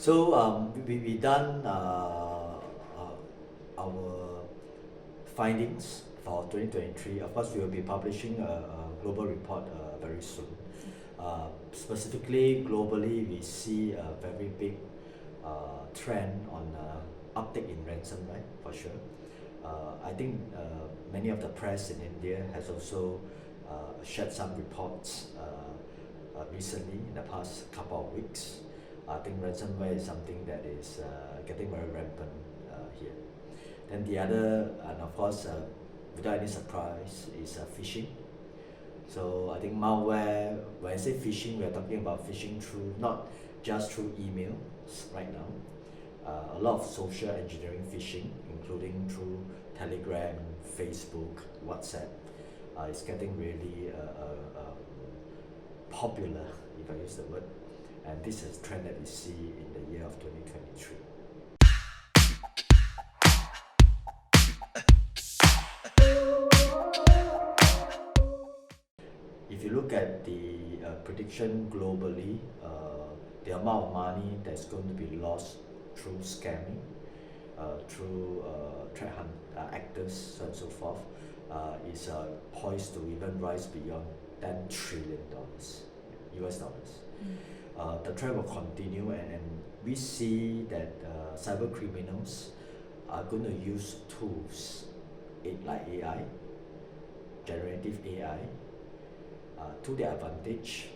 So we done our findings for 2023. Of course, we will be publishing a global report very soon. Specifically, globally, we see a very big trend on uptick in ransomware for sure. I think many of the press in India has also shared some reports recently in the past couple of weeks. I think ransomware is something that is getting very rampant here. Then the other, and of course, without any surprise, is phishing. So I think malware, when I say phishing, we are talking about phishing through, not just through emails right now. A lot of social engineering phishing, including through Telegram, Facebook, WhatsApp, is getting really popular, if I use the word. And this is a trend that we see in the year of 2023. If you look at the prediction globally, the amount of money that's going to be lost through scamming, through threat actors, so on and so forth, is poised to even rise beyond $10 trillion US dollars. The trend will continue, and we see that cyber criminals are going to use tools like AI, generative AI, to their advantage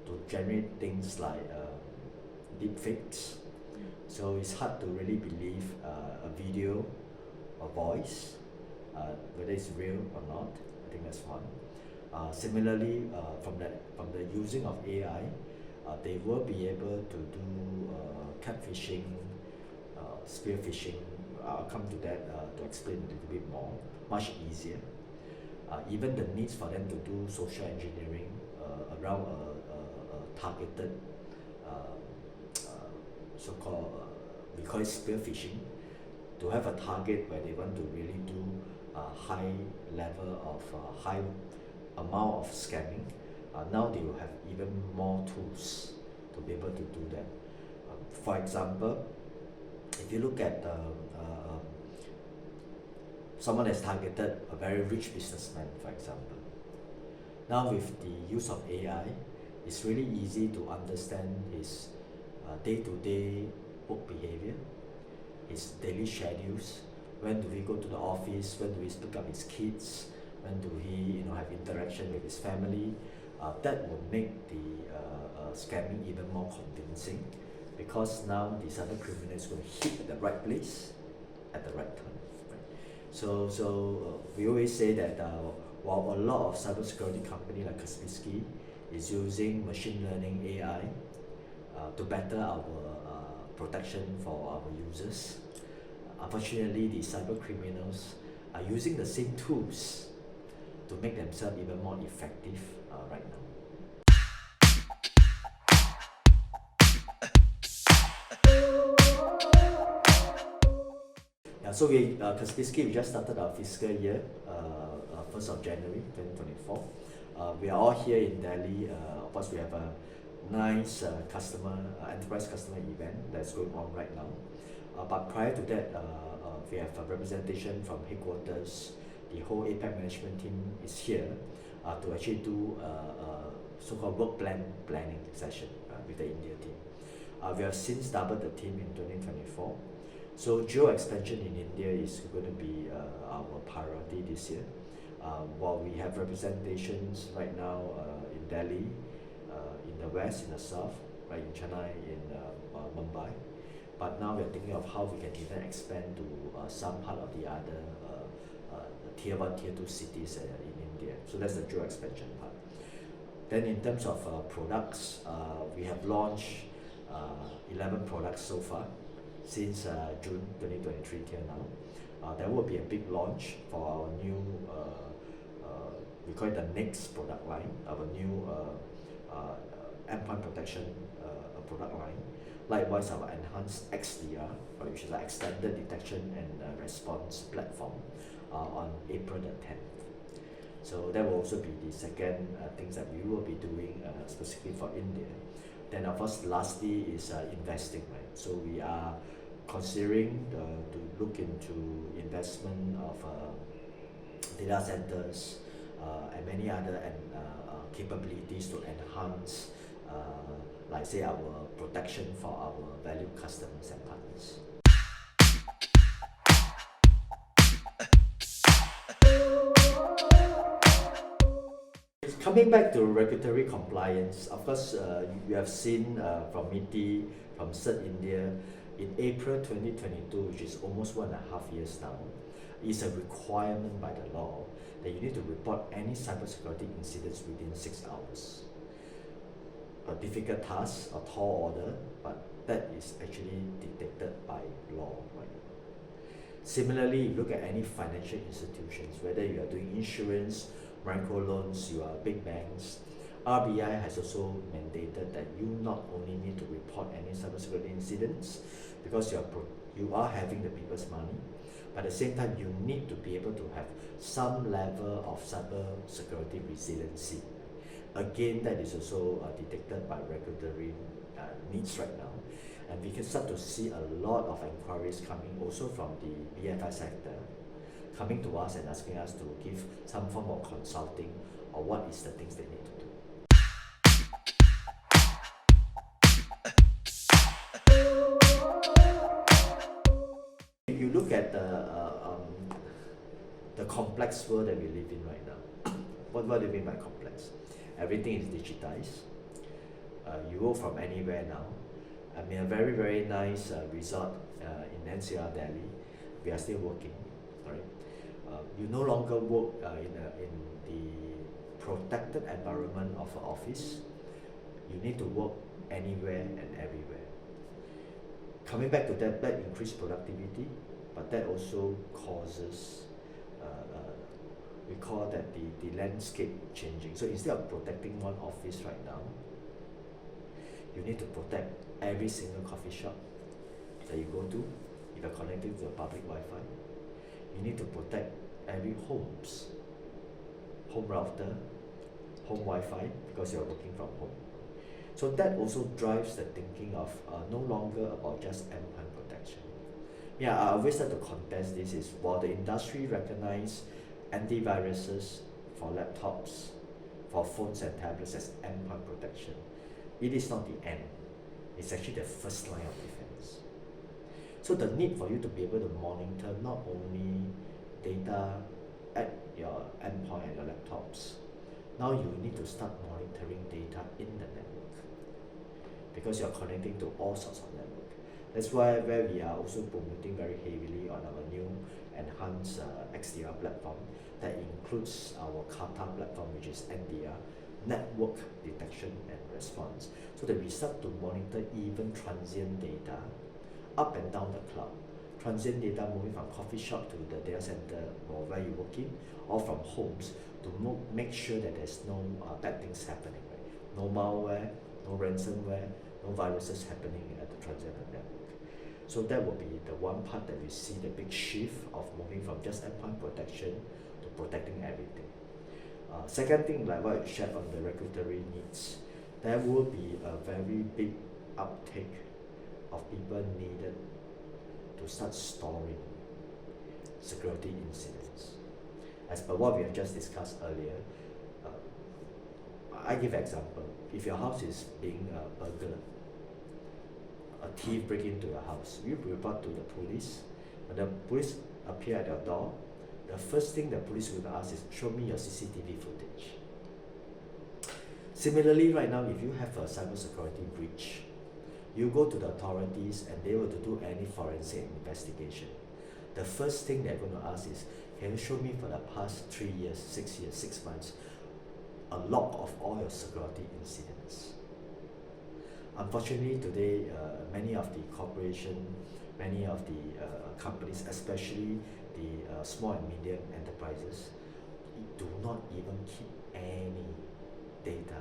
to generate things like deepfakes. So it's hard to really believe a video, a voice, whether it's real or not. I think that's one. Similarly, from the using of AI, they will be able to do catfishing, spear phishing. I'll come to that to explain a little bit more, much easier. Even the needs for them to do social engineering around a targeted, so-called, we call it spear phishing, to have a target where they want to really do a high level of high amount of scamming. Now they will have even more tools to be able to do that. For example, if you look at someone that's targeted a very rich businessman, for example. Now with the use of AI, it's really easy to understand his day-to-day work behavior, his daily schedules. When do we go to the office? When do we pick up his kids? When do he have interaction with his family? That will make the scamming even more convincing, because now the cyber criminal is going to hit at the right place at the right time. So we always say that while a lot of cybersecurity companies like Kaspersky is using machine learning AI to better our protection for our users, unfortunately the cyber criminals are using the same tools to make themselves even more effective right now. So Kaspersky, we just started our fiscal year, 1st of January 2024. We are all here in Delhi. Of course, we have a nice enterprise customer event that's going on right now. But prior to that, we have a representation from headquarters. The whole APAC management team is here to actually do so-called work planning session with the India team. We have since doubled the team in 2024. So geo expansion in India is going to be our priority this year. While we have representations right now in Delhi, in the west, in the south, right in Chennai, in Mumbai, but now we're thinking of how we can even expand to some part of the other tier 1, tier 2 cities in India. So that's the geo expansion part. Then in terms of products, we have launched 11 products so far since June 2023 till now. There will be a big launch for our new, we call it the next product line, our new endpoint protection product line. Likewise, our enhanced XDR, which is an extended detection and response platform, on April the 10th. So that will also be the second things that we will be doing specifically for India. Then of course, lastly is investing, right? So we are considering to look into investment of data centers and many other capabilities to enhance, like say, our protection for our valued customers and partners. Coming back to regulatory compliance, of course, you have seen from MITI, from CERT India, in April 2022, which is almost 1.5 years now, is a requirement by the law that you need to report any cybersecurity incidents within 6 hours. A difficult task, a tall order, but that is actually dictated by law. Right? Similarly, you look at any financial institutions, whether you are doing insurance, microloans, you are big banks, RBI has also mandated that you not only need to report any cybersecurity incidents because you are having the people's money, but at the same time you need to be able to have some level of cybersecurity resiliency. Again, that is also detected by regulatory needs right now, and we can start to see a lot of inquiries coming also from the BFI sector, coming to us and asking us to give some form of consulting or what is the things they need to do. If you look at the complex world that we live in right now, what do you mean by complex? Everything is digitized. You go from anywhere now. I mean, a very, very nice resort in NCR, Delhi. We are still working, right? You no longer work in the protected environment of an office. You need to work anywhere and everywhere. Coming back to that increased productivity, but that also causes, we call that the landscape changing. So instead of protecting one office right now, you need to protect every single coffee shop that you go to. If you're connected to a public Wi-Fi, you need to protect every home router, home Wi-Fi, because you're working from home. So that also drives the thinking of no longer about just endpoint protection. Yeah, I always like to contest this is while the industry recognize antiviruses for laptops, for phones and tablets as endpoint protection, it is not the end. It's actually the first line of defense. So the need for you to be able to monitor not only data at your endpoint and your laptops, now you need to start monitoring data in the network because you're connecting to all sorts of network. That's why where we are also promoting very heavily on our new enhanced XDR platform that includes our Kata platform, which is NDR, network detection and response, so that we start to monitor even transient data up and down the cloud. Transient data moving from coffee shop to the data center or where you're working, or from homes, to make sure that there's no bad things happening. Right? No malware, no ransomware, no viruses happening at the transient network. So that will be the one part that we see the big shift of moving from just endpoint protection to protecting everything. Second thing, like what I shared on the regulatory needs, there will be a very big uptake of people needed to start storing security incidents. As per what we have just discussed earlier, I give example. If your house is being burglared, a thief break into your house, you report to the police. When the police appear at your door, the first thing the police will ask is, show me your CCTV footage. Similarly, right now, if you have a cybersecurity breach, you go to the authorities and they will do any forensic investigation. The first thing they're going to ask is, can you show me for the past 3 years, 6 years, 6 months, a log of all your security incidents? Unfortunately, today, many of the corporations, many of the companies, especially the small and medium enterprises, do not even keep any data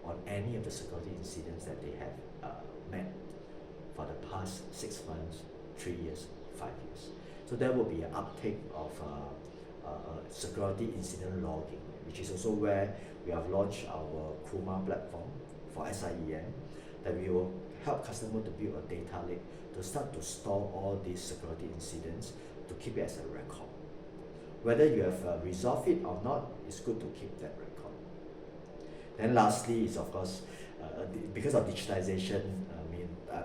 on any of the security incidents that they have met for the past 6 months, 3 years, 5 years. So there will be an uptake of security incident logging, which is also where we have launched our Kuma platform for SIEM, that we will help customer to build a data lake to start to store all these security incidents to keep it as a record. Whether you have resolved it or not, it's good to keep that record. Then lastly is of course, because of digitization,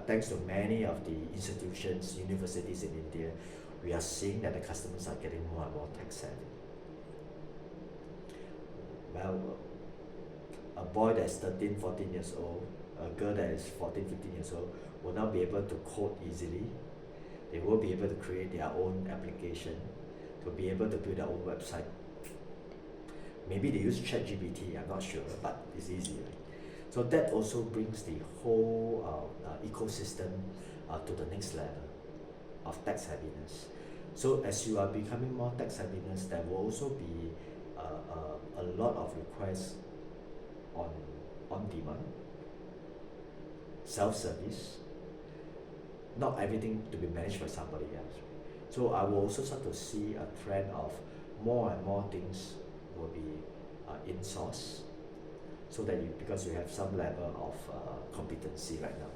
thanks to many of the institutions, universities in India, we are seeing that the customers are getting more and more tech savvy. Well, a boy that's 13, 14 years old, a girl that is 14, 15 years old will now be able to code easily. They will be able to create their own application, to be able to build their own website. Maybe they use ChatGPT, I'm not sure, but it's easy, right? So that also brings the whole ecosystem to the next level of tech savviness. So as you are becoming more tech savviness, there will also be a lot of requests on demand, self-service, not everything to be managed by somebody else. So I will also start to see a trend of more and more things will be in-source, so that because you have some level of competency right now.